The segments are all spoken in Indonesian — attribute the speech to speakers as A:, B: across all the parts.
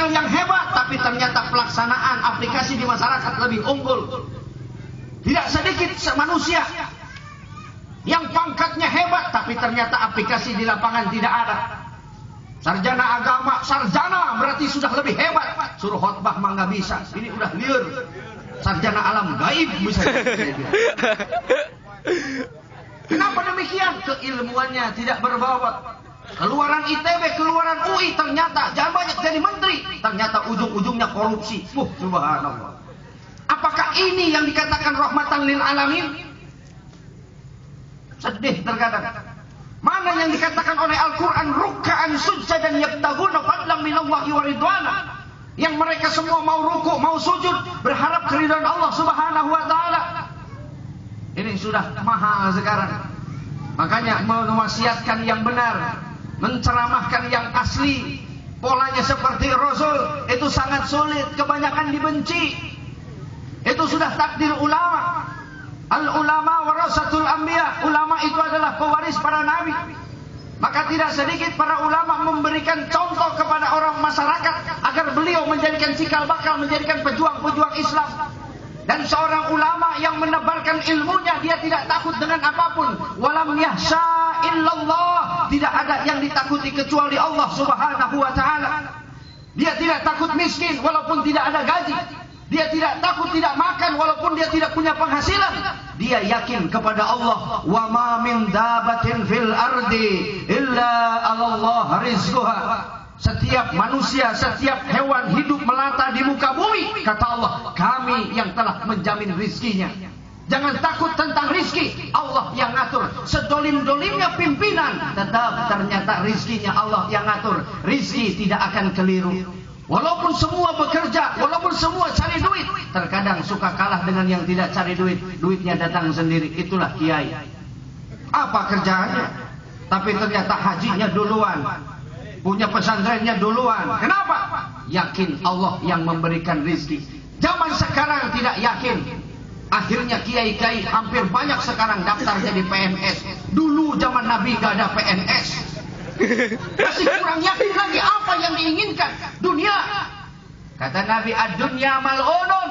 A: skill yang hebat, tapi ternyata pelaksanaan aplikasi di masyarakat lebih unggul. Tidak sedikit manusia yang pangkatnya hebat, tapi ternyata aplikasi di lapangan tidak ada. Sarjana agama, sarjana berarti sudah lebih hebat. Suruh khotbah mah nggak bisa. Ini udah liar. Sarjana alam gaib bisa. Kenapa demikian? Keilmuannya tidak berbobot. Keluaran ITB, keluaran UI ternyata jangan banyak jadi menteri, ternyata ujung-ujungnya korupsi. Subhanallah. Apakah ini yang dikatakan rahmatan lil alamin? Sedih terkadang. Mana yang dikatakan oleh Al-Quran ruk'an sujjadan yabtaguna fadlan minallahi wa ridwana, yang mereka semua mau rukuk, mau sujud, berharap keridhaan Allah Subhanahu wa taala. Ini sudah mahal sekarang. Makanya mewasiatkan yang benar, menceramahkan yang asli, polanya seperti Rasul, itu sangat sulit, kebanyakan dibenci. Itu sudah takdir ulama. Al-ulama warasatul anbiya. Ulama itu adalah pewaris para nabi. Maka tidak sedikit para ulama memberikan contoh kepada orang masyarakat agar beliau menjadikan cikal bakal, menjadikan pejuang-pejuang Islam. Dan seorang ulama yang menebarkan ilmunya, dia tidak takut dengan apapun. Walam yahsha illallah. Tidak ada yang ditakuti kecuali Allah Subhanahu wa taala. Dia tidak takut miskin walaupun tidak ada gaji. Dia tidak takut tidak makan walaupun dia tidak punya penghasilan. Dia yakin kepada Allah. Wa ma min dabatin fil ardi illa 'alallah rizquha. Setiap manusia, setiap hewan hidup melata di muka bumi, kata Allah, kami yang telah menjamin rizkinya. Jangan takut tentang rizki, Allah yang ngatur. Sedolim-dolimnya pimpinan, tetap ternyata rizkinya Allah yang ngatur. Rizki tidak akan keliru. Walaupun semua bekerja, walaupun semua cari duit, terkadang suka kalah dengan yang tidak cari duit. Duitnya datang sendiri. Itulah kiai. Apa kerjaannya? Tapi ternyata hajinya duluan, punya pesantrennya duluan. Kenapa? Yakin Allah yang memberikan rizki. Zaman sekarang tidak yakin. Akhirnya kiai-kiai hampir banyak sekarang daftar jadi PNS. Dulu zaman Nabi gak ada PNS. Masih kurang yakin lagi apa yang diinginkan dunia. Kata Nabi, ad-dunya mal'unun,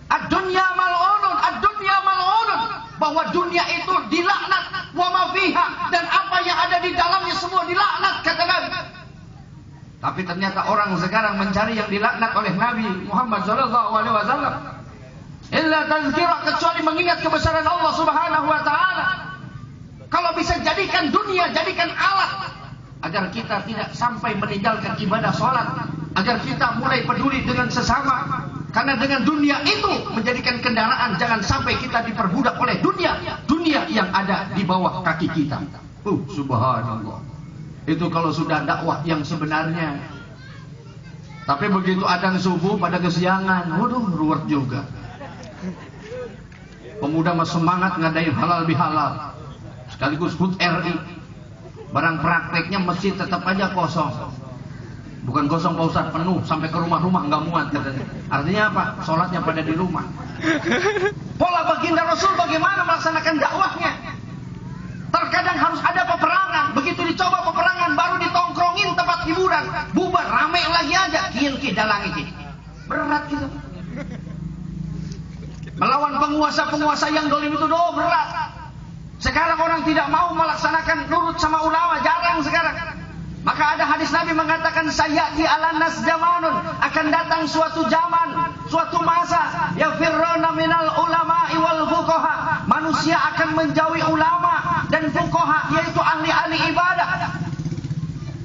A: ad-dunya mal'unun, ad-dunya mal'unun, bahwa dunia itu dilaknat, wa ma fiha, dan apa yang ada di dalamnya semua dilaknat, kata Nabi. Tapi ternyata orang sekarang mencari yang dilaknat oleh Nabi Muhammad sallallahu alaihi wasallam. Illa tazkirah, kecuali mengingat kebesaran Allah Subhanahu wa taala. Kalau bisa jadikan dunia, jadikan alat agar kita tidak sampai meninggalkan ibadah sholat, agar kita mulai peduli dengan sesama. Karena dengan dunia itu menjadikan kendaraan, jangan sampai kita diperbudak oleh dunia yang ada di bawah kaki kita. Subhanallah. Itu kalau sudah dakwah yang sebenarnya. Tapi begitu adzan subuh pada kesiangan, waduh, ruwet juga. Pemuda masih semangat ngadain halal bihalal, sekaligus HUT RI. Barang prakteknya masjid tetap aja kosong. Bukan kosong Pak Ustaz, penuh sampai ke rumah-rumah nggak muat katanya. Artinya apa? Sholatnya pada di rumah. Pola baginda Rasul bagaimana melaksanakan dakwahnya? Terkadang harus ada peperangan. Begitu dicoba peperangan baru ditongkrongin tempat hiburan, bubar, rame lagi aja. Kian dalang iki. Berat gitu. Melawan penguasa-penguasa yang dolim itu berat. Sekarang orang tidak mau melaksanakan nurut sama ulama, jarang sekarang. Maka ada hadis Nabi mengatakan, sayati ala nas zamanun, akan datang suatu zaman, suatu masa, yafirruna minal ulama'i wal fuqaha, manusia akan menjauhi ulama dan fuqaha, yaitu ahli-ahli ibadah.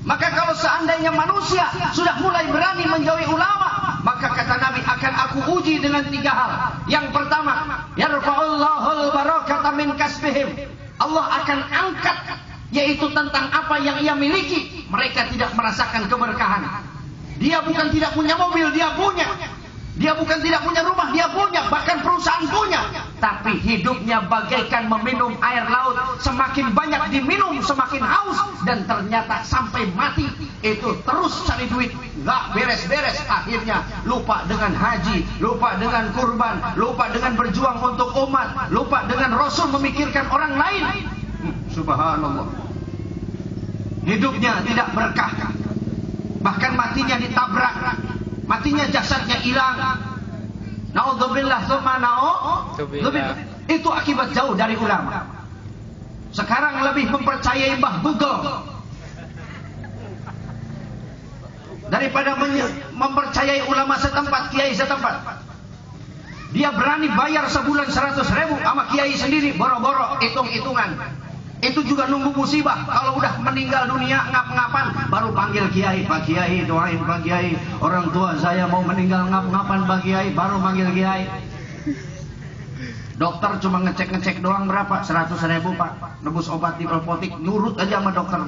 A: Maka kalau seandainya manusia sudah mulai berani menjauhi ulama, maka kata Nabi, akan aku uji dengan 3 hal. Yang pertama, yarfa'ullahul barakata min kasbihim, Allah akan angkat, yaitu tentang apa yang ia miliki. Mereka tidak merasakan keberkahan. Dia bukan tidak punya mobil, dia punya. Dia bukan tidak punya rumah, dia punya. Bahkan perusahaan punya. Tapi hidupnya bagaikan meminum air laut. Semakin banyak diminum, semakin haus. Dan ternyata sampai mati, itu terus cari duit. Nggak beres-beres. Akhirnya lupa dengan haji, lupa dengan kurban, lupa dengan berjuang untuk umat, lupa dengan Rasul memikirkan orang lain. Subhanallah. Hidupnya tidak berkah. Bahkan matinya ditabrak. matinya jasadnya hilang. Naudzubillah tsumma naudzubillah. Itu akibat jauh dari ulama. Sekarang lebih mempercayai Mbah Google daripada mempercayai ulama setempat, kiai setempat. Dia berani bayar sebulan 100.000 sama kiai sendiri, boro-boro hitung-hitungan. Itu juga nunggu musibah. Kalau udah meninggal dunia ngap-ngapan baru panggil kiai, Pak Kiai doain Pak Kiai, orang tua saya mau meninggal ngap-ngapan Pak Kiai, baru manggil kiai. Dokter cuma ngecek-ngecek doang, berapa? 100.000 Pak, nebus obat di apotek, nurut aja sama dokter.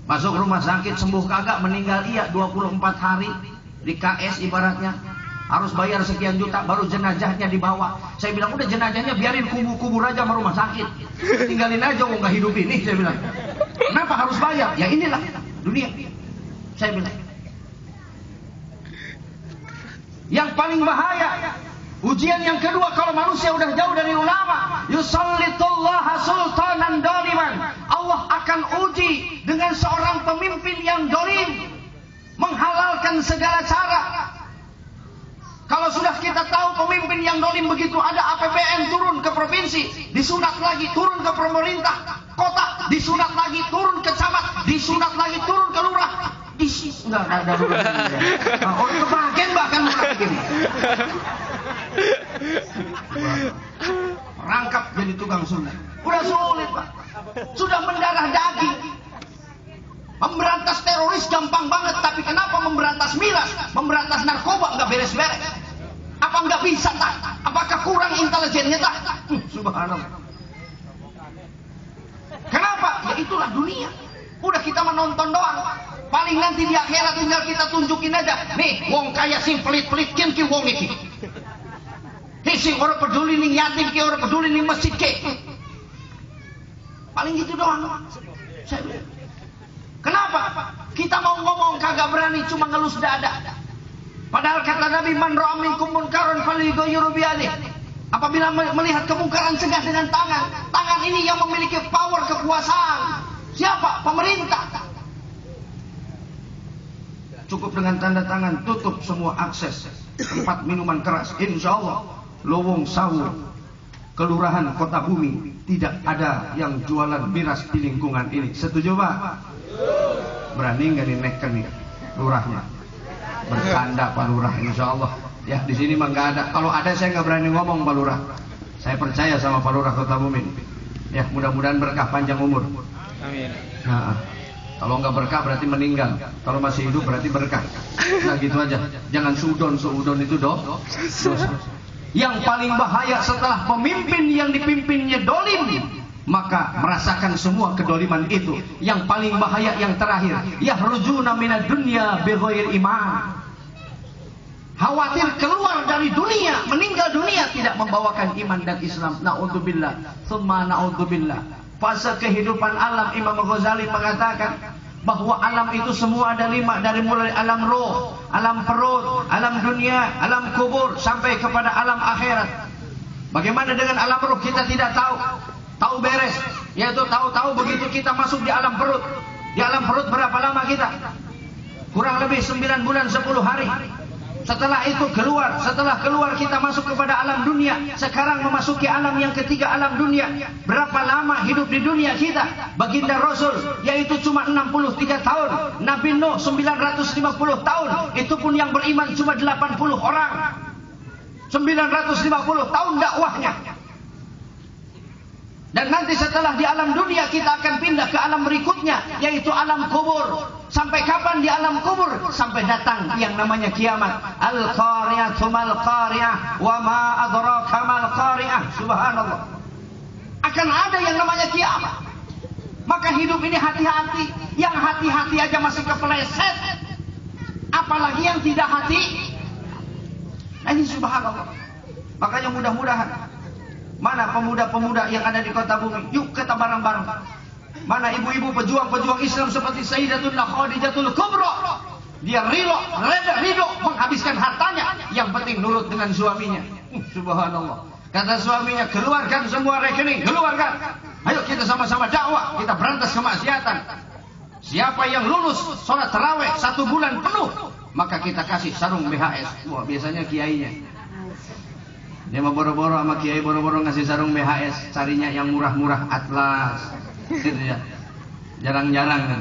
A: Masuk rumah sakit sembuh kagak, meninggal iya 24 hari di KS ibaratnya. Harus bayar sekian juta baru jenazahnya dibawa. Saya bilang udah jenazahnya biarin kubur aja sama rumah sakit. Tinggalin aja kok nggak hidup ini, saya bilang. Kenapa harus bayar? Ya inilah dunia. Saya bilang. Yang paling bahaya, ujian yang kedua kalau manusia udah jauh dari ulama, yusallitullaha sultanan doliman. Allah akan uji dengan seorang pemimpin yang dolim, menghalalkan segala cara. Kalau sudah kita tahu pemimpin yang dolim begitu, ada APBN turun ke provinsi, disunat lagi turun ke pemerintah kota, disunat lagi turun ke camat, disunat lagi turun ke lurah. Enggak ada lurah. Orang kebahagiaan bahkan lurah begini. Rangkap jadi tukang sunat. Udah sulit Pak. Sudah mendarah daging. Memberantas teroris gampang banget, tapi kenapa memberantas miras, memberantas narkoba nggak beres-beres? Apa nggak bisa tak? Apakah kurang intelijennya tak? Subhanallah. Kenapa? Ya itulah dunia. Udah kita menonton doang. Paling nanti di akhirat tinggal kita tunjukin aja. Nih, wong kaya sing pelit-pelit ki wong iki. Sing orang peduli ning yatim ki, orang peduli ning masjid ki. Paling gitu doang. Saya bilang. Kenapa? Kita mau ngomong kagak berani, cuma ngelus dada. Padahal kata Nabi, man ra'a minkum munkaran falyughayyirhu biyadihi. Apabila melihat kemungkaran, cegah dengan tangan. Tangan ini yang memiliki power kekuasaan. Siapa? Pemerintah. Cukup dengan tanda tangan, tutup semua akses tempat minuman keras. Insya Allah, Lowong Sawu, Kelurahan Kota Bumi, tidak ada yang jualan miras di lingkungan ini. Setuju Pak? Berani nggak dineken nih lurahnya? Bercanda Pak Lurah, insya Allah. Ya di sini mah nggak ada. Kalau ada saya nggak berani ngomong Pak Lurah. Saya percaya sama Pak Lurah Kota Bumi. Ya mudah-mudahan berkah panjang umur. Amin. Nah, kalau nggak berkah berarti meninggal. Kalau masih hidup berarti berkah. Nah gitu aja. Jangan seudon itu dosa. Yang paling bahaya setelah pemimpin yang dipimpinnya dolim, maka merasakan semua kedoliman itu. Yang paling bahaya yang terakhir, yahrujuna minad dunya bighairi iman. Khawatir keluar dari dunia, meninggal dunia tidak membawakan iman dan Islam. Naudzubillah, tsumma naudzubillah. Fase kehidupan alam, Imam Ghazali mengatakan bahwa alam itu semua ada 5, dari mulai alam roh, alam perut, alam dunia, alam kubur sampai kepada alam akhirat. Bagaimana dengan alam roh kita tidak tahu. Tahu beres, yaitu tahu-tahu begitu kita masuk di alam perut. Di alam perut berapa lama kita? Kurang lebih 9 bulan 10 hari. Setelah itu keluar, setelah keluar kita masuk kepada alam dunia. Sekarang memasuki alam yang ketiga, alam dunia. Berapa lama hidup di dunia kita? Baginda Rasul, yaitu cuma 63 tahun. Nabi Nuh 950 tahun. Itu pun yang beriman cuma 80 orang. 950 tahun dakwahnya. Dan nanti setelah di alam dunia kita akan pindah ke alam berikutnya, yaitu alam kubur. Sampai kapan di alam kubur? Sampai datang yang namanya kiamat. Al-Qari'atu mal-Qari'ah wa ma adraka mal-Qari'ah. Subhanallah. Akan ada yang namanya kiamat. Maka hidup ini hati-hati. Yang hati-hati aja masih kepleset, apalagi yang tidak hati. Nah ini subhanallah. Makanya mudah-mudahan, mana pemuda-pemuda yang ada di Kota Bumi, yuk kita bareng-bareng. Mana ibu-ibu pejuang-pejuang Islam seperti Sayyidatuna Khadijatul Kubra, dia ridho menghabiskan hartanya, yang penting nurut dengan suaminya. Subhanallah. Kata suaminya, keluarkan semua rekening, keluarkan. Ayo kita sama-sama dakwah, kita berantas kemaksiatan. Siapa yang lulus sholat tarawih 1 bulan penuh, maka kita kasih sarung BHS. Wah, biasanya kiainya. Dia mau boro-boro sama kiai, boro-boro ngasih sarung BHS, carinya yang murah-murah Atlas. Gitu ya. Jarang-jarang kan.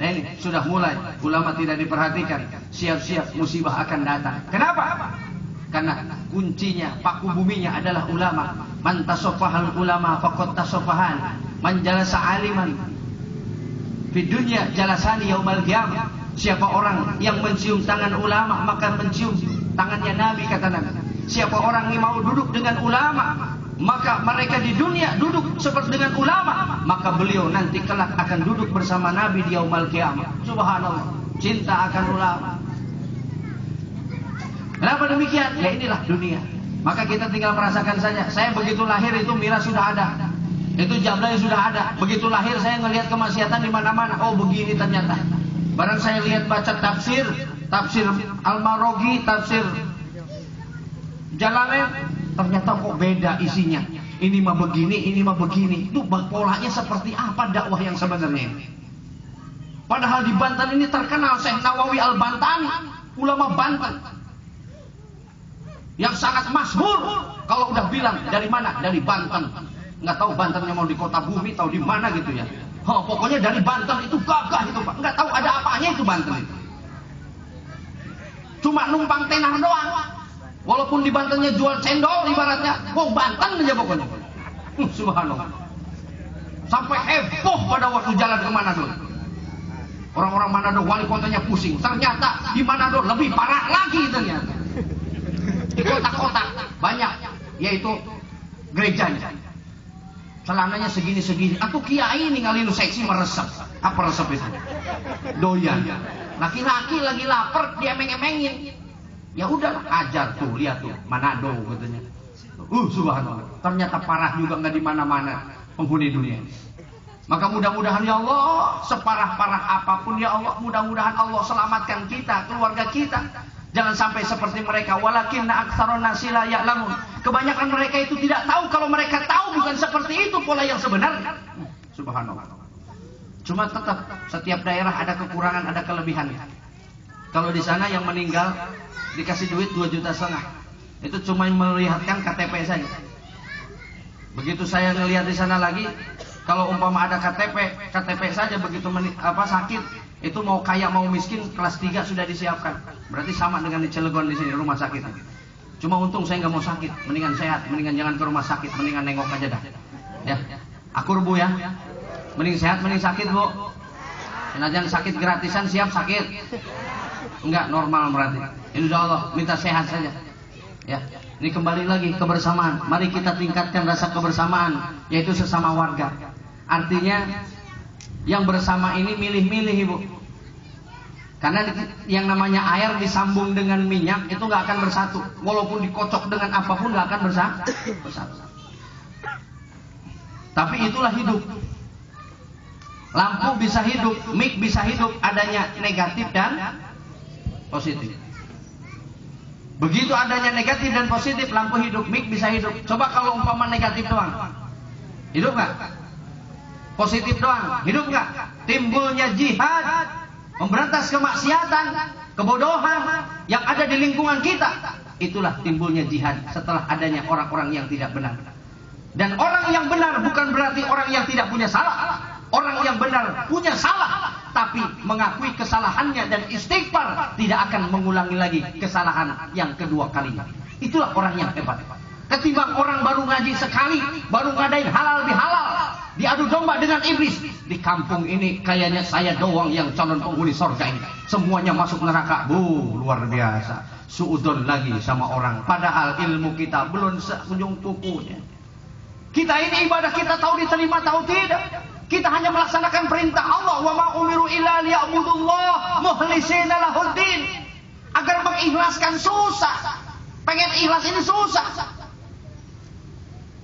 A: Nah ini sudah mulai, ulama tidak diperhatikan, siap-siap musibah akan datang. Kenapa? Karena kuncinya, paku buminya adalah ulama. Man tasofahal ulama faqad tasofahan. Man jalasa aliman di dunia jalasani yaumal qiyamah. Siapa orang yang mencium tangan ulama, maka mencium tangannya Nabi, kata Nabi. Siapa orang yang mau duduk dengan ulama, maka mereka di dunia duduk seperti dengan ulama, maka beliau nanti kelak akan duduk bersama Nabi di yaumal qiyamah. Subhanallah, cinta akan ulama. Kenapa demikian? Ya inilah dunia. Maka kita tinggal merasakan saja. Saya begitu lahir itu miras sudah ada, itu jablay sudah ada. Begitu lahir saya ngelihat kemaksiatan di mana-mana. Oh begini ternyata. Barang saya lihat baca tafsir Al-Maroghi, tafsir Jalalain, ternyata kok beda isinya. Ini mah begini, ini mah begini. Itu polanya seperti apa dakwah yang sebenarnya? Padahal di Banten ini terkenal Syekh Nawawi Al-Bantani, ulama Banten, yang sangat masyhur. Kalau udah bilang dari mana? Dari Banten. Nggak tahu Bantennya mau di kota bumi, tahu di mana gitu ya. Oh, pokoknya dari Banten itu gagah itu Pak. Nggak tahu ada apanya itu Banten itu. Cuma numpang tenar doang. Walaupun di Bantennya jual cendol ibaratnya, kok Banten aja pokoknya. Subhanallah. Sampai heboh pada waktu jalan ke Manado. Orang-orang Manado wali kotanya pusing. Ternyata di Manado lebih parah lagi ternyata. Di kota-kota banyak, yaitu gerejanya. Celananya segini-segini. Atau kiai ninggalin seksi meresep. Apa resep itu? Doyan. Laki-laki lagi lapar, dia emeng-emengin. Ya udahlah, ajar tuh, lihat tuh, Manado katanya. Subhanallah. Ternyata parah juga, nggak di mana-mana penghuni dunia. Maka mudah-mudahan ya Allah, separah-parah apapun ya Allah, mudah-mudahan Allah selamatkan kita, keluarga kita. Jangan sampai seperti mereka. Walakinna aktsarun nasi la ya'lamun. Kebanyakan mereka itu tidak tahu, kalau mereka tahu bukan seperti itu pola yang sebenarnya. Subhanallah. Cuma tetap setiap daerah ada kekurangan, ada kelebihan. Kalau di sana yang meninggal dikasih duit 2,5 juta, itu cuma melihatkan KTP saja. Begitu saya ngelihat di sana lagi, kalau umpama ada KTP saja begitu sakit, itu mau kaya mau miskin kelas 3 sudah disiapkan. Berarti sama dengan di Cilegon di sini rumah sakit. Cuma untung saya nggak mau sakit, mendingan sehat, mendingan jangan ke rumah sakit, mendingan nengok aja dah. Ya, akur Bu ya. Mending sehat, mending sakit Bu. Jangan sakit gratisan, siap sakit. Enggak, normal berarti. Insya Allah minta sehat saja. Ya, ini kembali lagi kebersamaan. Mari kita tingkatkan rasa kebersamaan, yaitu sesama warga. Artinya yang bersama ini milih-milih Ibu. Karena yang namanya air disambung dengan minyak itu nggak akan bersatu. Walaupun dikocok dengan apapun nggak akan bersatu. Tapi itulah hidup. Lampu bisa hidup, mic bisa hidup, adanya negatif dan positif. Begitu adanya negatif dan positif, lampu hidup, mic bisa hidup. Coba kalau umpama negatif doang, hidup nggak? Positif doang, hidup nggak? Timbulnya jihad, memberantas kemaksiatan, kebodohan yang ada di lingkungan kita. Itulah timbulnya jihad setelah adanya orang-orang yang tidak benar. Dan orang yang benar bukan berarti orang yang tidak punya salah. Orang yang benar punya salah, tapi mengakui kesalahannya dan istighfar, tidak akan mengulangi lagi kesalahan yang kedua kalinya. Itulah orang yang hebat. Ketimbang orang baru ngaji sekali, baru ngadain halal bihalal, diadu domba dengan iblis. Di kampung ini kayaknya saya doang yang calon penghuni surga ini. Semuanya masuk neraka. Luar biasa. Suudon lagi sama orang. Padahal ilmu kita belum seujung kukunya. Kita ini ibadah kita tahu diterima tahu tidak. Kita hanya melaksanakan perintah Allah, wa ma umiru illa liya'budullah mukhlishina lahuddin. Agar mengikhlaskan susah. Pengen ikhlas ini susah.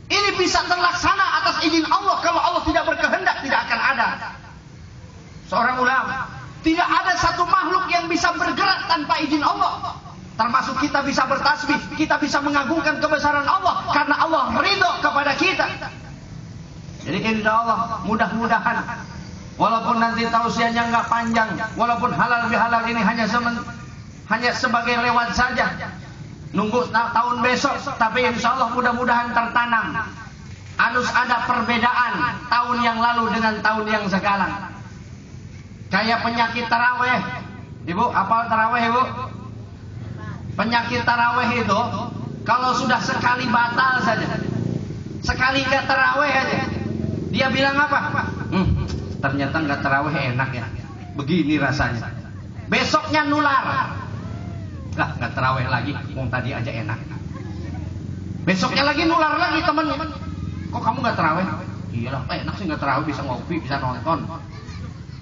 A: Ini bisa terlaksana atas izin Allah. Kalau Allah tidak berkehendak, tidak akan ada. Seorang ulama, tidak ada satu makhluk yang bisa bergerak tanpa izin Allah. Termasuk kita bisa bertasbih, kita bisa mengagungkan kebesaran Allah karena Allah ridho kepada kita. Jadi insya Allah mudah-mudahan Walaupun nanti tausiahnya nggak panjang, walaupun halal bihalal ini hanya sebagai lewat saja, nunggu tahun besok, tapi insya Allah mudah-mudahan tertanam. Harus ada perbedaan tahun yang lalu dengan tahun yang sekarang. Kayak penyakit taraweh, Ibu, apal taraweh Ibu? Penyakit taraweh itu kalau sudah sekali batal saja, sekali nggak taraweh aja, dia bilang apa? Ternyata nggak taraweh enak ya, begini rasanya. Besoknya nular, nggak taraweh lagi, tadi aja enak. Besoknya lagi nular lagi temen, kok kamu nggak taraweh? Iyalah, enak sih nggak taraweh, bisa ngopi, bisa nonton.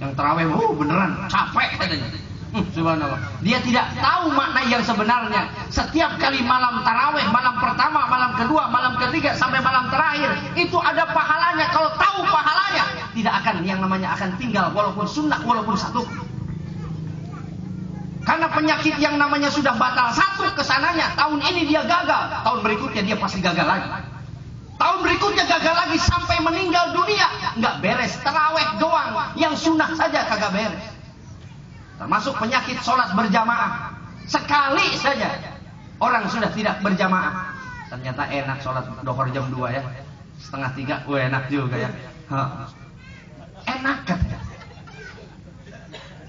A: Yang taraweh, beneran capek katanya. Subhanallah. Dia tidak tahu makna yang sebenarnya. Setiap kali malam taraweh, malam pertama, malam kedua, malam ketiga, sampai malam terakhir, itu ada pahalanya. Kalau tahu pahalanya, tidak akan yang namanya akan tinggal, walaupun sunnah, walaupun satu. Karena penyakit yang namanya sudah batal satu kesananya, tahun ini dia gagal, tahun berikutnya dia pasti gagal lagi. Tahun berikutnya gagal lagi sampai meninggal dunia, nggak beres. Taraweh doang, yang sunnah saja kagak beres. Termasuk penyakit sholat berjamaah. Sekali saja orang sudah tidak berjamaah. Ternyata enak sholat dohor jam 2 ya, 2:30, enak juga ya. Enak katanya.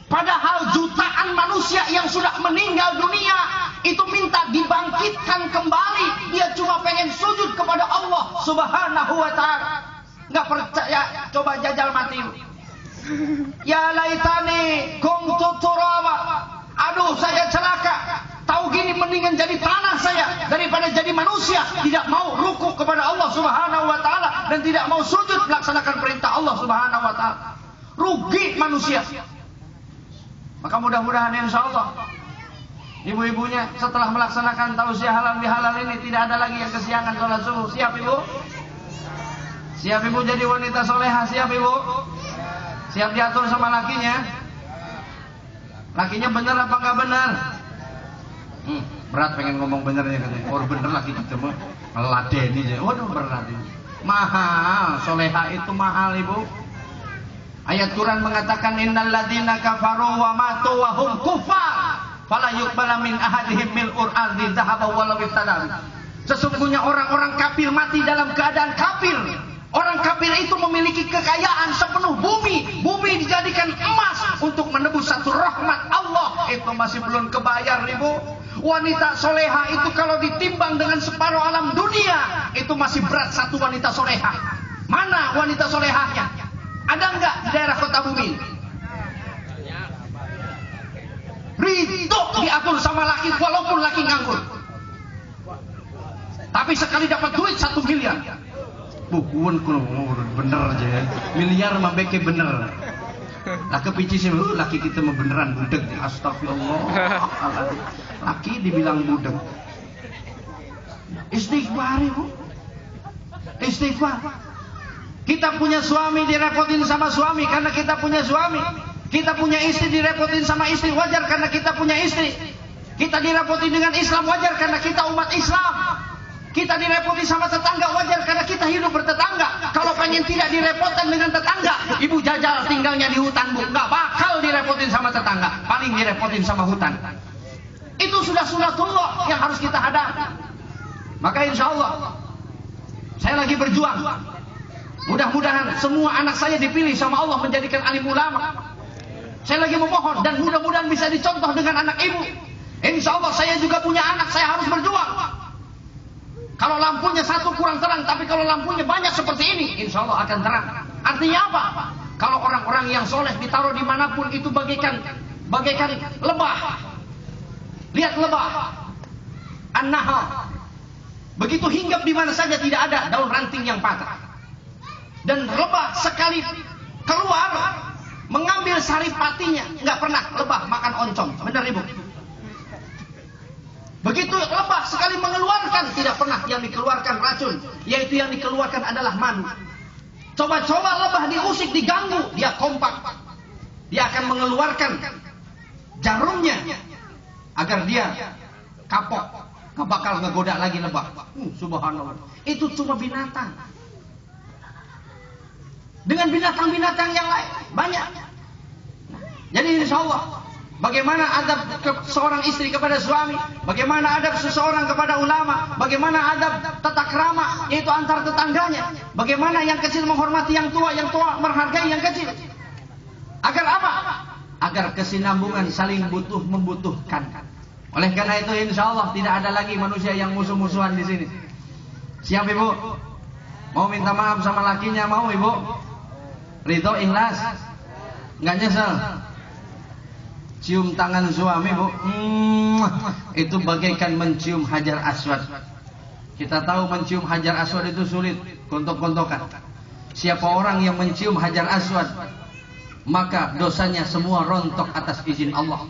A: Padahal jutaan manusia yang sudah meninggal dunia itu minta dibangkitkan kembali. Dia cuma pengen sujud kepada Allah Subhanahu wa ta'ala. Nggak percaya, coba jajal mati. Ya laitani kuntu turaba. Aduh, saya celaka. Tahu gini mendingan jadi tanah saya daripada jadi manusia. Tidak mau ruku kepada Allah Subhanahu wa ta'ala dan tidak mau sujud melaksanakan perintah Allah Subhanahu wa ta'ala. Rugi manusia. Maka mudah-mudahan insya Allah ibu-ibunya setelah melaksanakan tausiah halal bihalal ini tidak ada lagi yang kesiangan sholat subuh. Siap ibu? Siap ibu jadi wanita soleha? Siap ibu? Siap diatur sama lakinya? Lakinya benar apa enggak benar? Berat pengen ngomong benernya katanya. Oh bener laki kita mah meladeni aja. Waduh berat ini. Mahal, soleha itu mahal ibu. Ayat Quran mengatakan innal ladzina kafaru wa matu wa hum kufar fala yuqbala min ahadihim mil'ul ardi dhahaba walau ibtadar. Sesungguhnya orang-orang kafir mati dalam keadaan kafir. Orang kafir itu memiliki kekayaan sepenuh bumi. Bumi dijadikan emas untuk menebus satu rahmat Allah. Itu masih belum kebayar ibu. Wanita soleha itu kalau ditimbang dengan separuh alam dunia, itu masih berat satu wanita soleha. Mana wanita solehahnya? Ada enggak di daerah kota bumi? Ridho diatur sama laki walaupun laki nganggur. Tapi sekali dapat duit 1 miliar. Bukuan kuno bener aja ya. Miliar mah beke bener. Lah kepici sih laki kita mah beneran budeg. Astagfirullah. Laki dibilang budeg. Istighfar ibu. Istighfar. Kita punya suami direpotin sama suami karena kita punya suami. Kita punya istri direpotin sama istri, wajar karena kita punya istri. Kita direpotin dengan Islam, wajar karena kita umat Islam. Kita direpoti sama tetangga, wajar karena kita hidup bertetangga. Kalau pengen tidak direpotin dengan tetangga, ibu jajal tinggalnya di hutan bu, nggak bakal direpotin sama tetangga, paling direpotin sama hutan. Itu sudah sunatullah yang harus kita hadapi. Maka insya Allah saya lagi berjuang. Mudah-mudahan semua anak saya dipilih sama Allah menjadikan alim ulama. Saya lagi memohon dan mudah-mudahan bisa dicontoh dengan anak ibu. Insya Allah saya juga punya anak, saya harus berjuang. Kalau lampunya satu kurang terang, tapi kalau lampunya banyak seperti ini, insya Allah akan terang. Artinya apa? Kalau orang-orang yang soleh ditaruh dimanapun itu bagaikan lebah. Lihat lebah, an-nahal. Begitu hinggap di mana saja tidak ada daun ranting yang patah. Dan lebah sekali keluar mengambil saripatinya, nggak pernah lebah makan oncom. Benar ibu? Begitu lebah sekali mengeluarkan, tidak pernah yang dikeluarkan racun, yaitu yang dikeluarkan adalah madu. Coba-coba lebah diusik, diganggu, dia kompak. Dia akan mengeluarkan jarumnya agar dia kapok, nggak bakal ngegoda lagi lebah. Subhanallah. Itu cuma binatang. Dengan binatang-binatang yang lain, Banyak. Jadi insya Allah, bagaimana adab seorang istri kepada suami, bagaimana adab seseorang kepada ulama, bagaimana adab tata krama, yaitu antar tetangganya, bagaimana yang kecil menghormati yang tua menghargai yang kecil. Agar apa? Agar kesinambungan saling membutuhkan. Oleh karena itu insya Allah tidak ada lagi manusia yang musuh-musuhan di sini. Siap ibu? Mau minta maaf sama lakinya, mau ibu? Ridho, ikhlas, nggak nyesel. Cium tangan suami bu, itu bagaikan mencium hajar aswad. Kita tahu mencium hajar aswad itu sulit, kontok-kontokan. Siapa orang yang mencium hajar aswad, maka dosanya semua rontok atas izin Allah.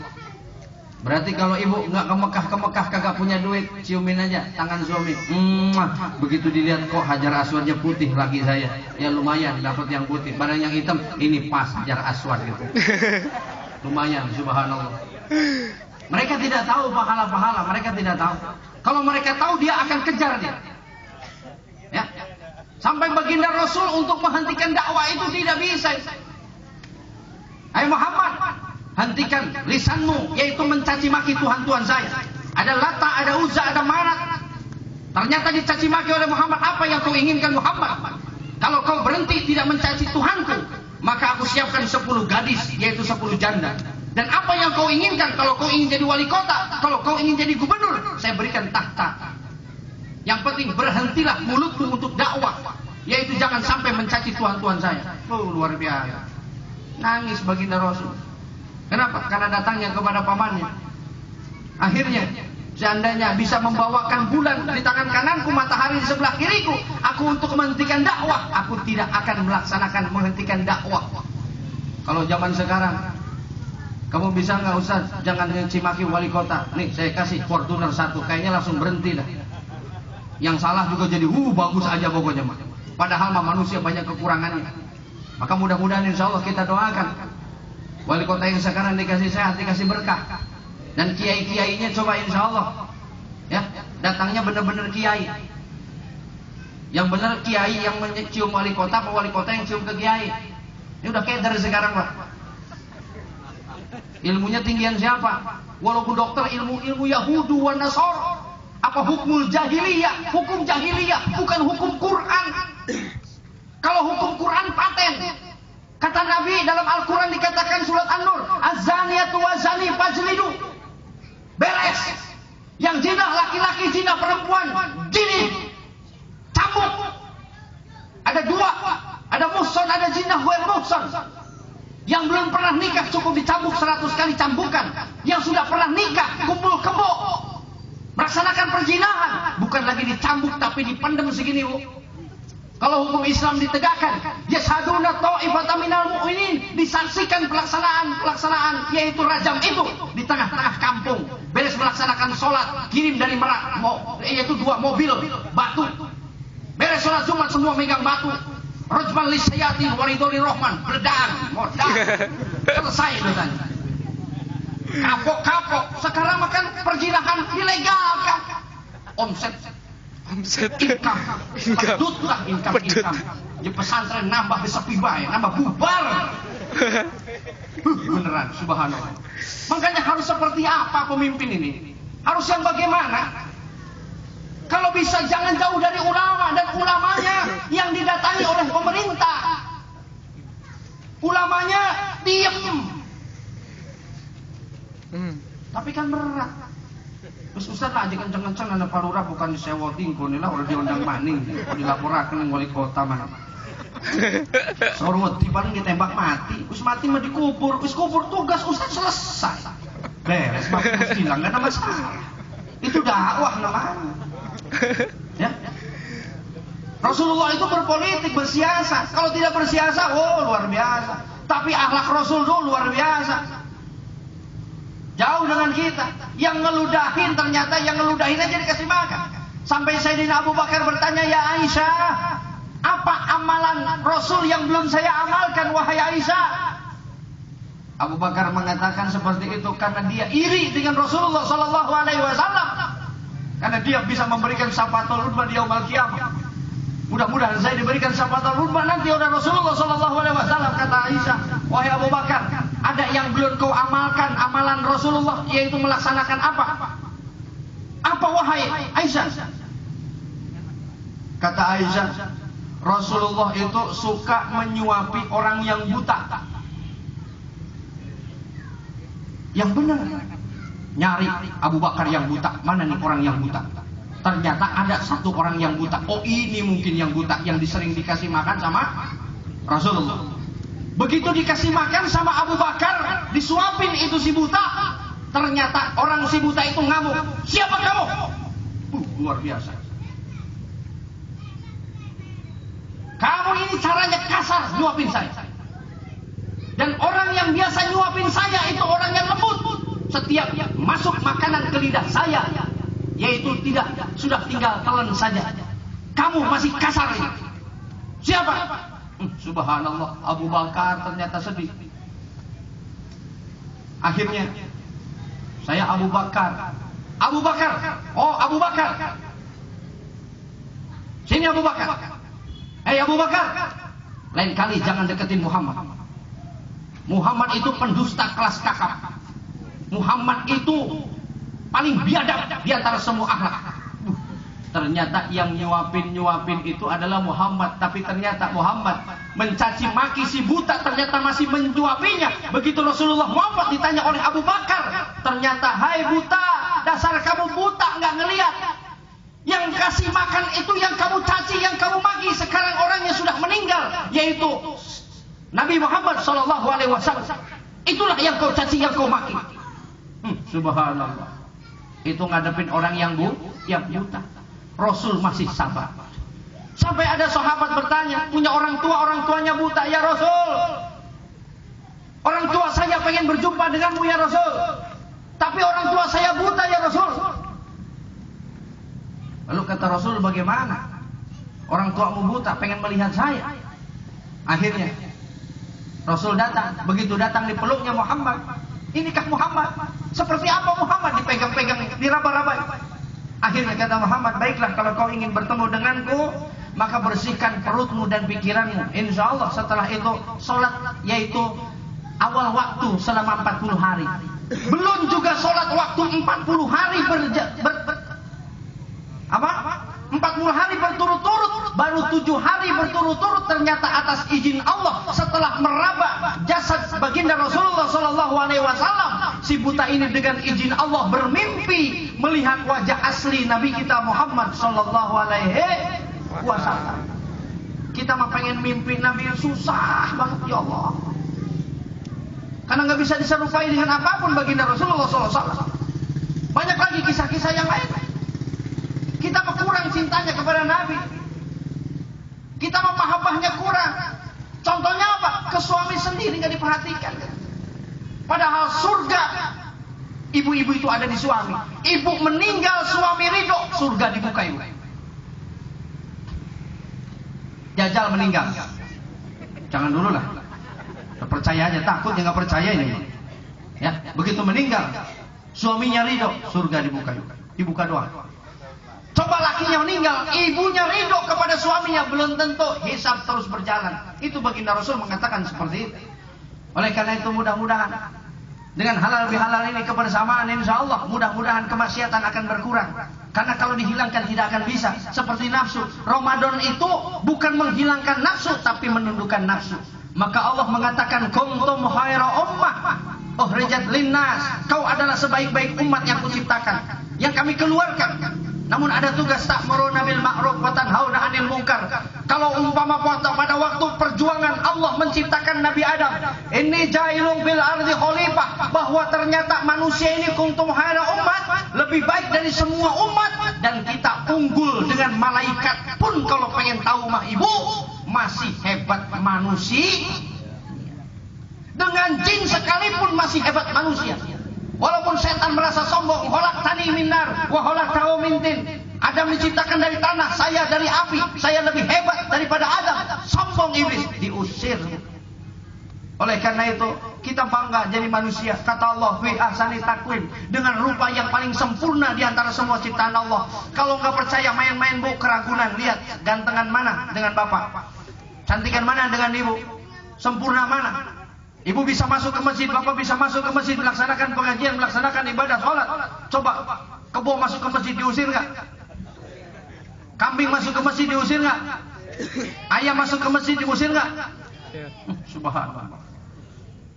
A: Berarti kalau ibu nggak ke Mekah kagak punya duit, ciumin aja tangan suami. Begitu dilihat kok hajar aswadnya putih laki saya, ya lumayan dapat yang putih. Barang yang hitam ini pas hajar aswad gitu. Lumayan, subhanallah. Mereka tidak tahu pahala-pahala, mereka tidak tahu. Kalau mereka tahu, dia akan kejar dia. Ya. Sampai baginda Rasul untuk menghentikan dakwah itu tidak bisa. Hai Muhammad, hentikan lisanmu, yaitu mencaci maki Tuhan-Tuhan saya. Ada Lata, ada Uzza, ada Manat. Ternyata dicaci maki oleh Muhammad. Apa yang kau inginkan Muhammad? Kalau kau berhenti tidak mencaci Tuhanku, maka aku siapkan 10 gadis, yaitu 10 janda. Dan apa yang kau inginkan? Kalau kau ingin jadi wali kota, kalau kau ingin jadi gubernur, saya berikan tahta. Yang penting berhentilah mulutmu untuk dakwah, yaitu jangan sampai mencaci Tuhan-Tuhan saya. Luar biasa. Nangis baginda Rasul. Kenapa? Karena datangnya kepada pamannya. Akhirnya, seandainya bisa membawakan bulan di tangan kananku, matahari di sebelah kiriku, aku untuk menghentikan dakwah, aku tidak akan menghentikan dakwah. Kalau zaman sekarang, kamu bisa nggak usah, jangan cimaki wali kota. Nih saya kasih Fortuner 1, kayaknya langsung berhenti dah. Yang salah juga jadi bagus aja pokoknya mah. Padahal manusia banyak kekurangannya. Maka mudah-mudahan insya Allah kita doakan wali kota yang sekarang dikasih sehat, dikasih berkah. Dan kiai-kiainya coba insya Allah ya, datangnya benar-benar kiai. Yang benar kiai yang mencium wali kota, apa wali kota yang cium ke kiai. Ini udah keder sekarang Pak. Ilmunya tinggian siapa? Walaupun dokter ilmu Yahudu wa Nasara. Apa hukum jahiliyah? Hukum jahiliyah bukan hukum Quran. Kalau hukum Quran paten. Kata Nabi dalam Al-Quran dikatakan surat An-Nur, az-zaniyatu wa-zani fajlidu. Beres. Yang zina laki-laki, zina perempuan, jini, cambuk. Ada 2, ada muhsan, ada zina ghair muhsan. Yang belum pernah nikah cukup dicambuk 100 kali cambukan. Yang sudah pernah nikah kumpul kebo, melaksanakan perzinahan, bukan lagi dicambuk tapi dipendem segini bu. Kalau hukum Islam ditegakkan, yashaduna ta'ifatan minal mu'minin, disaksikan pelaksanaan yaitu rajam itu di tengah-tengah kampung. Beres melaksanakan sholat, kirim dari Merak, yaitu 2 mobil batu. Beres sholat Jumat semua megang batu. Rajman lisyayatin waridoli rohman, berdang, modal, selesai dosanya. Kapok-kapok. Sekarang makan perzinahan dilegalkan. Omset income. Pedutlah income. Di pesantren nambah besepi baik, nambah bubar. Beneran, subhanallah. Makanya harus seperti apa pemimpin ini? Harus yang bagaimana? Kalau bisa jangan jauh dari ulama, dan ulamanya yang didatangi oleh pemerintah. Ulamanya diem. Tapi kan berat. Terus Ustaz lah aja kenceng-kenceng ada palura bukan disewa tingko nih lah udah diundang maning, dilaporakan yang wali kota mana. Sorot tiba ditembak mati, us mati mah dikubur, us kubur tugas Ustaz selesai. Beres, mati hilang nggak ada masalah. Itu dakwah namanya. Ya. Rasulullah itu berpolitik, bersiasat. Kalau tidak bersiasat, luar biasa. Tapi akhlak Rasul itu luar biasa. Jauh dengan kita. Yang ngeludahin ternyata yang ngeludahin aja dikasih makan. Sampai Sayyidina Abu Bakar bertanya, ya Aisyah, apa amalan Rasul yang belum saya amalkan wahai Aisyah? Abu Bakar mengatakan seperti itu karena dia iri dengan Rasulullah SAW. Karena dia bisa memberikan syafatul udwa di yaumul qiyamah. Mudah-mudahan saya diberikan syafaat rubah nanti oleh Rasulullah SAW. Kata Aisyah, wahai Abu Bakar, ada yang belum kau amalkan amalan Rasulullah, yaitu melaksanakan apa? Apa wahai Aisyah? Kata Aisyah, Rasulullah itu suka menyuapi orang yang buta. Yang benar, nyari Abu Bakar yang buta. Mana nih orang yang buta? Ternyata ada satu orang yang buta. Oh, ini mungkin yang buta yang sering dikasih makan sama Rasulullah. Begitu dikasih makan sama Abu Bakar, disuapin itu si buta. Ternyata orang si buta itu ngamuk. Siapa kamu? Luar biasa. Kamu ini caranya kasar nyuapin saya. Dan orang yang biasa nyuapin saya itu orang yang lembut. Setiap masuk makanan ke lidah saya, yaitu tidak, sudah tinggal telan saja. Kamu masih kasar ini. Siapa? Subhanallah, Abu Bakar ternyata sedih. Akhirnya saya Abu Bakar. Abu Bakar. Oh, Abu Bakar. Sini Abu Bakar. Hei Abu Bakar. Lain kali jangan deketin Muhammad. Muhammad itu pendusta kelas kakap. Muhammad itu paling biadab di antara semua akhlak. Ternyata yang nyuapin itu adalah Muhammad. Tapi ternyata Muhammad mencaci maki si buta, ternyata masih menyuapinya. Begitu Rasulullah Muhammad ditanya oleh Abu Bakar, ternyata, hai buta, dasar kamu buta, nggak ngelihat. Yang kasih makan itu yang kamu caci, yang kamu maki. Sekarang orangnya sudah meninggal, yaitu Nabi Muhammad SAW. Itulah yang kau caci, yang kau maki. Subhanallah. Itu ngadepin orang yang buta. Rasul masih sabar. Sampai ada sahabat bertanya, punya orang tuanya buta, ya Rasul, orang tua saya pengen berjumpa denganmu ya Rasul, tapi orang tua saya buta ya Rasul. Lalu kata Rasul, bagaimana? Orang tuamu buta, pengen melihat saya. Akhirnya Rasul datang. Begitu datang dipeluknya Muhammad. Inikah Muhammad? Seperti apa Muhammad? Dipegang-pegang, diraba-raba. Akhirnya kata Muhammad, baiklah kalau kau ingin bertemu denganku, maka bersihkan perutmu dan pikiranmu. Insya Allah setelah itu sholat, yaitu awal waktu selama 40 hari. Belum juga sholat waktu 40 hari 40 hari berturut-turut, baru 7 hari berturut-turut. Ternyata atas izin Allah, setelah meraba jasad baginda Rasulullah SAW, si buta ini dengan izin Allah bermimpi melihat wajah asli Nabi kita Muhammad SAW. Kita mah pengen mimpi Nabi, susah banget ya Allah, karena nggak bisa diserupai dengan apapun baginda Rasulullah SAW. Banyak lagi kisah-kisah yang lain. Kita kurang cintanya kepada Nabi. Kita mahabbahnya kurang. Contohnya apa? Ke suami sendiri nggak diperhatikan. Padahal surga ibu-ibu itu ada di suami. Ibu meninggal, suami ridho, surga dibuka ibu. Dajjal meninggal, jangan dulu lah. Percaya aja, takut ya nggak percaya ini. Ya, begitu meninggal, suaminya ridho, surga dibuka. Dibuka doang. Coba lakinya meninggal, ibunya ridho kepada suaminya, belum tentu hisab terus berjalan. Itu baginda Rasul mengatakan seperti itu. Oleh karena itu mudah-mudahan dengan halal bihalal ini kebersamaan, insya Allah mudah-mudahan kemaksiatan akan berkurang. Karena kalau dihilangkan tidak akan bisa. Seperti nafsu. Ramadan itu bukan menghilangkan nafsu, tapi menundukkan nafsu. Maka Allah mengatakan, kuntum khaira ummah ukhrijat linnas. Kau adalah sebaik-baik umat yang kuciptakan, yang kami keluarkan. Namun ada tugas ta'muruna bil ma'ruf wa tanhauna 'anil munkar. Kalau umpama pada waktu perjuangan Allah menciptakan Nabi Adam, ini jailun fil ardi khalifah, bahwa ternyata manusia ini kuntum khaira umat, lebih baik dari semua umat, dan kita unggul dengan malaikat pun. Kalau pengen tahu mah ibu, masih hebat manusia. Dengan jin sekalipun masih hebat manusia. Walaupun setan merasa sombong, khalaqtani min nar wa khalaqtahu min tin. Adam diciptakan dari tanah, saya dari api, saya lebih hebat daripada Adam. Sombong iblis, diusir. Oleh karena itu Kita bangga jadi manusia. Kata Allah, fi ahsani taqwim, dengan rupa yang paling sempurna di antara semua ciptaan Allah. Kalau nggak percaya main-main bu keragunan, lihat gantengan mana dengan bapak, cantikan mana dengan ibu, sempurna mana. Ibu bisa masuk ke masjid, bapak bisa masuk ke masjid, melaksanakan pengajian, melaksanakan ibadah sholat. Coba kebo masuk ke masjid diusir nggak? Kambing masuk ke masjid diusir nggak? Ayam masuk ke masjid diusir nggak? Subhanallah.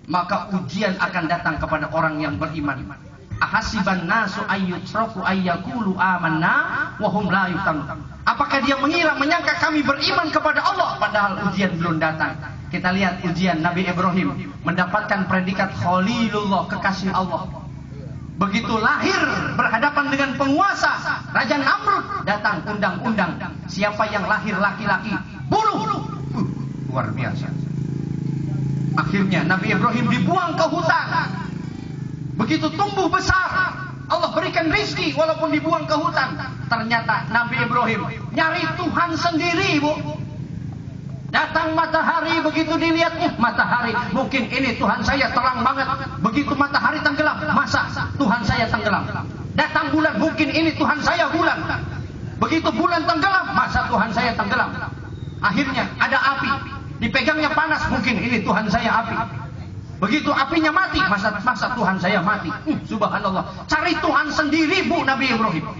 A: Maka ujian akan datang kepada orang yang beriman. Ahasiban nasu ayyutraku ayyakulu amanna wa hum la yuftanun. Apakah dia mengira, menyangka kami beriman kepada Allah padahal ujian belum datang. Kita lihat ujian Nabi Ibrahim mendapatkan predikat Khalilullah, kekasih Allah. Begitu lahir berhadapan dengan penguasa Raja Namrud, datang undang-undang, siapa yang lahir laki-laki bunuh. Luar biasa. Akhirnya Nabi Ibrahim dibuang ke hutan. Begitu tumbuh besar, Allah berikan rizki walaupun dibuang ke hutan. Ternyata Nabi Ibrahim nyari Tuhan sendiri, bu. Datang matahari, begitu dilihat, matahari, mungkin ini Tuhan saya terang banget. Begitu matahari tenggelam, masa Tuhan saya tenggelam. Datang bulan, mungkin ini Tuhan saya bulan. Begitu bulan tenggelam, masa Tuhan saya tenggelam. Akhirnya ada api, dipegangnya panas, mungkin ini Tuhan saya api. Begitu apinya mati, masa Tuhan saya mati. Subhanallah. Cari Tuhan sendiri, bu, Nabi Ibrahim.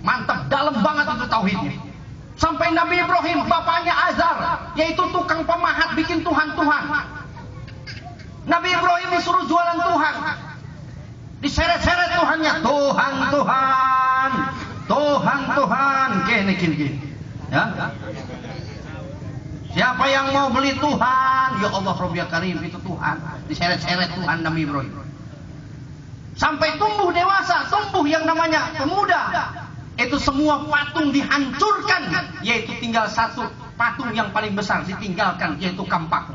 A: Mantap, dalam banget itu tauhidnya. Sampai Nabi Ibrahim, bapaknya Azar, yaitu tukang pemahat bikin Tuhan-Tuhan. Nabi Ibrahim disuruh jualan Tuhan. Diseret-seret Tuhannya. Tuhan. Gini. Ya. Siapa yang mau beli Tuhan? Ya Allah, Rabbi Karim, itu Tuhan. Diseret-seret Tuhan Nabi Ibrahim. Sampai tumbuh dewasa, tumbuh yang namanya pemuda. Itu semua patung dihancurkan, yaitu tinggal satu patung yang paling besar ditinggalkan, yaitu kampak.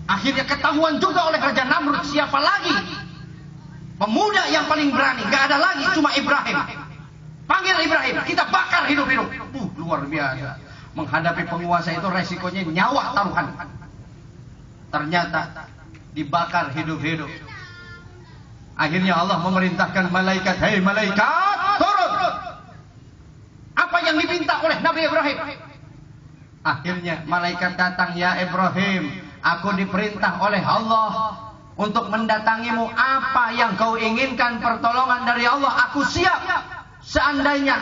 A: Akhirnya ketahuan juga oleh Raja Namrud, siapa lagi pemuda yang paling berani. Gak ada lagi, cuma Ibrahim. Panggil Ibrahim, kita bakar hidup-hidup. Luar biasa. Menghadapi penguasa itu resikonya nyawa taruhan. Ternyata dibakar hidup-hidup. Akhirnya Allah memerintahkan malaikat, hei malaikat, turun. Apa yang diminta oleh Nabi Ibrahim? Akhirnya malaikat datang, ya Ibrahim, aku diperintah oleh Allah untuk mendatangimu. Apa yang kau inginkan pertolongan dari Allah, aku siap. Seandainya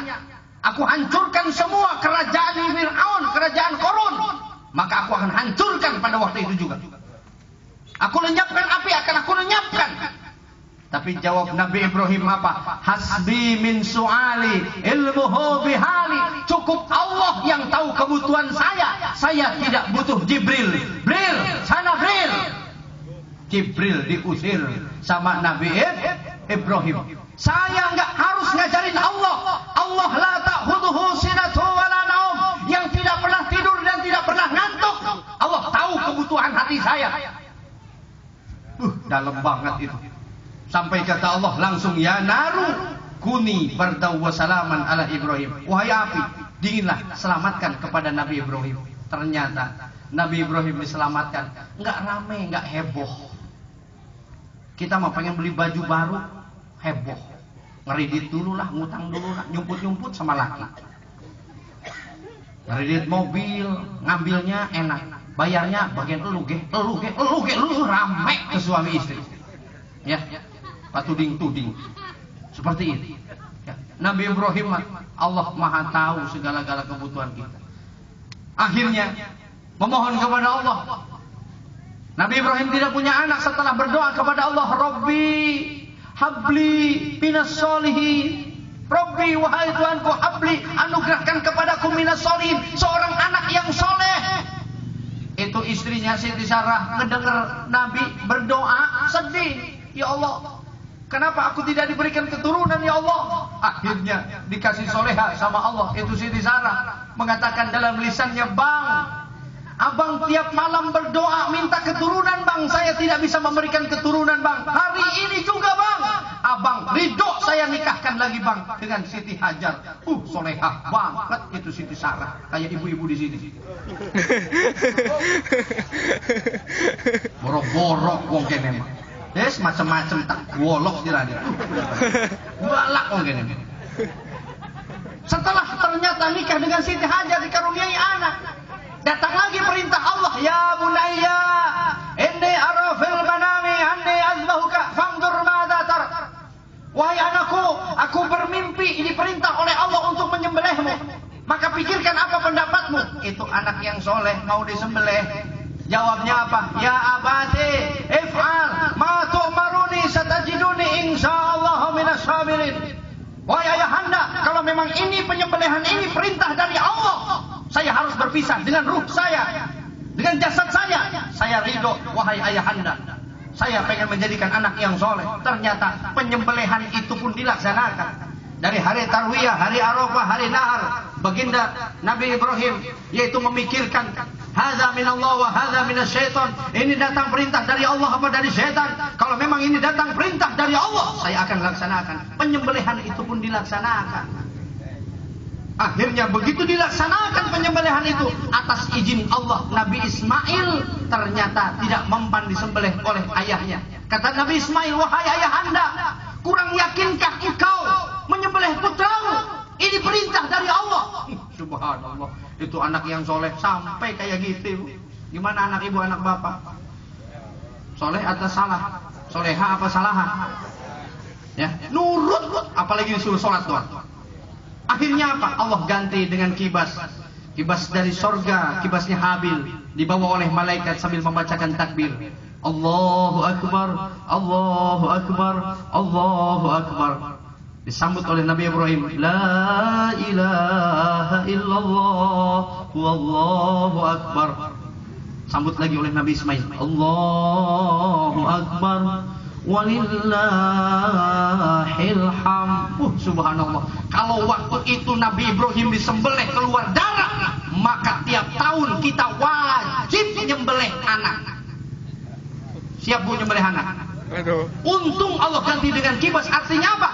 A: aku hancurkan semua kerajaan Fir'aun, kerajaan Qarun, maka aku akan hancurkan pada waktu itu juga. Aku lenyapkan api, akan aku lenyapkan. Tapi jawab Nabi Ibrahim apa? Hasbi min su'ali ilmuhu bihali. Cukup Allah yang tahu kebutuhan saya. Saya tidak butuh Jibril. Jibril, sana Jibril. Jibril diusir sama Nabi Ibrahim. Saya nggak harus ngajarin Allah. Allah la ta'khudhuhu sinatun wa la naum, yang tidak pernah tidur dan tidak pernah ngantuk. Allah tahu kebutuhan hati saya. Dalam banget itu. Sampai kata Allah langsung, ya naru kuni bardaw wa salaman ala Ibrahim. Wahai api, dinginlah, selamatkan kepada Nabi Ibrahim. Ternyata Nabi Ibrahim diselamatkan. Nggak rame, nggak heboh. Kita mah pengen beli baju baru, heboh. Ngeridit dulu lah, ngutang dulu lah, nyumput-nyumput sama laki. Ngeridit mobil, ngambilnya enak. Bayarnya bagian elu rame ke suami istri. Ya, patuding-tuding. Seperti itu. Ya. Nabi Ibrahim, Allah Maha tahu segala-gala kebutuhan kita. Akhirnya memohon kepada Allah. Nabi Ibrahim tidak punya anak setelah berdoa kepada Allah, Rabbi habli minas solihin. Rabbi, wahai Tuhanku, habli, anugerahkan kepadaku minas solihin, seorang anak yang soleh. Itu istrinya Siti Sarah mendengar Nabi berdoa, sedih. Ya Allah, kenapa aku tidak diberikan keturunan, ya Allah? Akhirnya dikasih soleha sama Allah. Itu Siti Sarah mengatakan dalam lisannya, Bang, abang tiap malam berdoa minta keturunan, Bang. Saya tidak bisa memberikan keturunan, Bang. Hari ini juga, Bang, abang ridho saya saya nikahkan lagi bang dengan Siti Hajar. Solehah banget itu Siti Sarah. Kayak ibu-ibu di sini. Borok-borok wong kene mah. Des macam-macam tak wolok dirani. Galak wong kene. Setelah ternyata nikah dengan Siti Hajar dikaruniai anak, datang lagi perintah Allah, ya bunayya inni ara fil manami anni azbahuka fanzur madza tara. Wahai anakku, aku bermimpi diperintah oleh Allah untuk menyembelihmu. Maka pikirkan apa pendapatmu. Itu anak yang soleh mau disembelih. Jawabnya apa? Ya abati if'al ma tu'maruni satajiduni insyaallah minas sabirin. Wahai ayahanda, kalau memang ini penyembelihan ini perintah dari Allah, saya harus berpisah dengan ruh saya, dengan jasad saya. Saya ridho, wahai ayahanda. Saya pengen menjadikan anak yang soleh. Ternyata penyembelihan itu pun dilaksanakan. Dari hari Tarwiyah, hari Arafah, hari Nahar, baginda Nabi Ibrahim yaitu memikirkan hadza minallah wa hadza minasyaiton. Ini datang perintah dari Allah apa dari syaitan? Kalau memang ini datang perintah dari Allah, saya akan laksanakan. Penyembelihan itu pun dilaksanakan. Akhirnya begitu dilaksanakan penyembelihan itu atas izin Allah, Nabi Ismail ternyata tidak mempan disembelih oleh ayahnya. Kata Nabi Ismail, wahai ayahanda, kurang yakinkah engkau menyembelih putramu? Ini perintah dari Allah. Subhanallah, itu anak yang soleh sampai kayak gitu. Gimana anak ibu, anak bapak? Soleh atau salah? Soleha apa salaha? Ya, nurut, apalagi disuruh sholat doang. Akhirnya apa? Allah ganti dengan kibas. Kibas dari sorga, kibasnya Habil, dibawa oleh malaikat sambil membacakan takbir. Allahu Akbar, Allahu Akbar, Allahu Akbar. Disambut oleh Nabi Ibrahim, La ilaha illallah, Wallahu Akbar. Sambut lagi oleh Nabi Ismail, Allahu Akbar, walillahil hamd. Subhanallah. Kalau waktu itu Nabi Ibrahim disembelih keluar darah, maka tiap tahun kita wajib menyembelih anak. Siap bu nyembelih anak?
B: Aduh.
A: Untung Allah ganti dengan kibas. Artinya apa?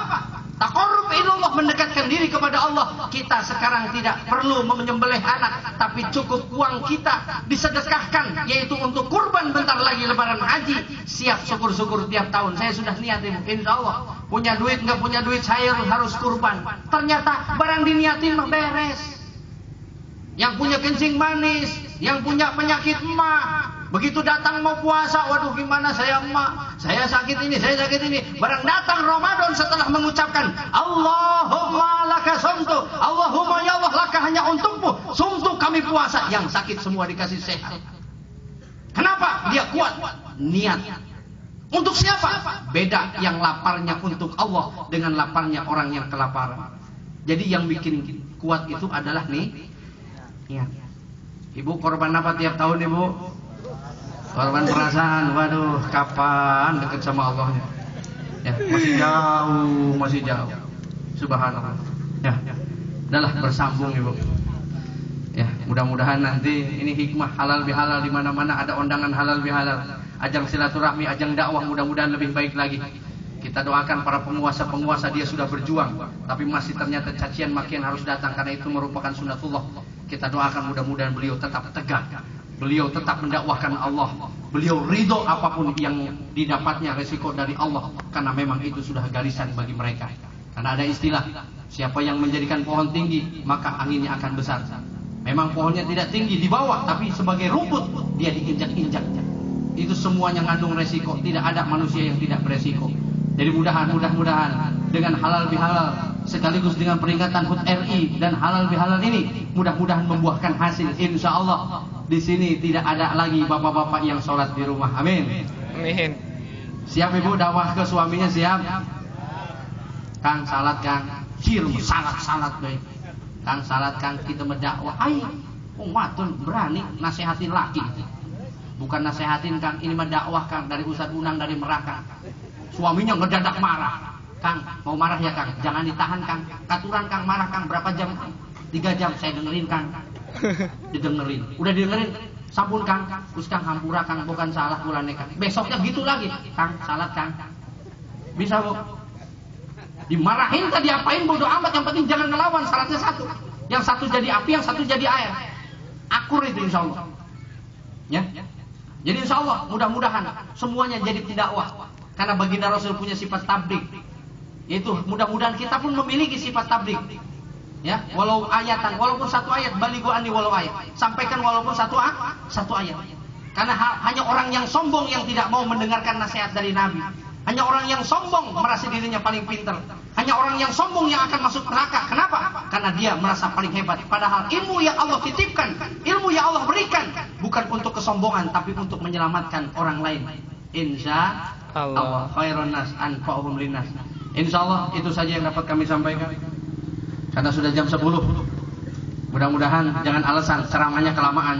A: Taqarrub ilallah, mendekatkan diri kepada Allah. Kita sekarang tidak perlu menyembelih anak, tapi cukup uang kita disedekahkan, yaitu untuk kurban. Bentar lagi lebaran haji, siap syukur-syukur tiap tahun. Saya sudah niat ibu, insya Allah. Punya duit nggak punya duit, saya harus kurban. Ternyata barang diniatin mah beres. Yang punya kencing manis, yang punya penyakit emah, begitu datang mau puasa, waduh gimana saya emak, saya sakit ini, saya sakit ini. Barang datang Ramadan setelah mengucapkan Allahumma laka sumtu, Allahumma ya Allah laka hanya untukmu sumtu kami puasa, yang sakit semua dikasih sehat. Kenapa? Dia kuat niat. Untuk siapa? Beda yang laparnya untuk Allah dengan laparnya orang yang kelaparan. Jadi yang bikin kuat itu adalah niat. Ibu korban apa tiap tahun ibu? Korban perasaan. Waduh, kapan dekat sama Allahnya? Ya, masih jauh. Subhanallah. Ya, adalah bersambung ibu. Ya, mudah-mudahan nanti ini hikmah halal bihalal, di mana-mana ada undangan halal bihalal. Ajang silaturahmi, ajang dakwah, mudah-mudahan lebih baik lagi. Kita doakan para penguasa-penguasa, dia sudah berjuang, tapi masih ternyata cacian makian harus datang, karena itu merupakan sunatullah. Kita doakan mudah-mudahan beliau tetap tegak, beliau tetap mendakwahkan Allah, beliau ridho apapun yang didapatnya resiko dari Allah, karena memang itu sudah garisan bagi mereka. Karena ada istilah, siapa yang menjadikan pohon tinggi, maka anginnya akan besar. Memang pohonnya tidak tinggi di bawah, tapi sebagai rumput dia diinjak-injak. Itu semuanya ngandung resiko, tidak ada manusia yang tidak beresiko. Jadi mudah-mudahan dengan halal bihalal sekaligus dengan peringatan HUT RI dan halal bihalal ini mudah-mudahan membuahkan hasil. Insya Allah di sini tidak ada lagi bapak-bapak yang sholat di rumah. Amin.
B: Amin.
A: Siap ibu dakwah ke suaminya, siap? Kang salat kang, salat baik. Kang salat kang, kita mendakwah. Ayo, watun berani nasihatin laki. Bukan nasihatin kang, ini mendakwah kang dari Ustadz Unang dari Merak. Suaminya ngedadak marah. Kang, mau marah ya kang? Jangan ditahan kang. Katuran kang, marah kang. Berapa jam? 3 jam. Saya dengerin kang. Didengerin. Udah didengerin. Sampun kang. Terus kang hampura kang. Bukan salah bulan kang. Besoknya gitu lagi. Kang, salat kang. Bisa bu? Dimarahin tadi diapain bodoh amat, yang penting jangan ngelawan, syaratnya satu. Yang satu jadi api, yang satu jadi air. Akur itu insya Allah. Ya. Jadi insya Allah mudah-mudahan semuanya jadi dakwah. Karena baginda Rasul punya sifat tabligh. Yaitu mudah-mudahan kita pun memiliki sifat tabligh. Ya, walau ayatan, walaupun satu ayat, balighu anni walau ayat. Sampaikan walaupun satu ayat. Karena hanya orang yang sombong yang tidak mau mendengarkan nasihat dari Nabi. Hanya orang yang sombong merasa dirinya paling pintar. Hanya orang yang sombong yang akan masuk neraka. Kenapa? Karena dia merasa paling hebat. Padahal ilmu yang Allah titipkan, ilmu yang Allah berikan, bukan untuk kesombongan, tapi untuk menyelamatkan orang lain. Insya Allah khairun nas anfa'uhum linnas. Insya Allah itu saja yang dapat kami sampaikan. Karena sudah jam 10. Mudah-mudahan jangan alasan ceramahnya kelamaan.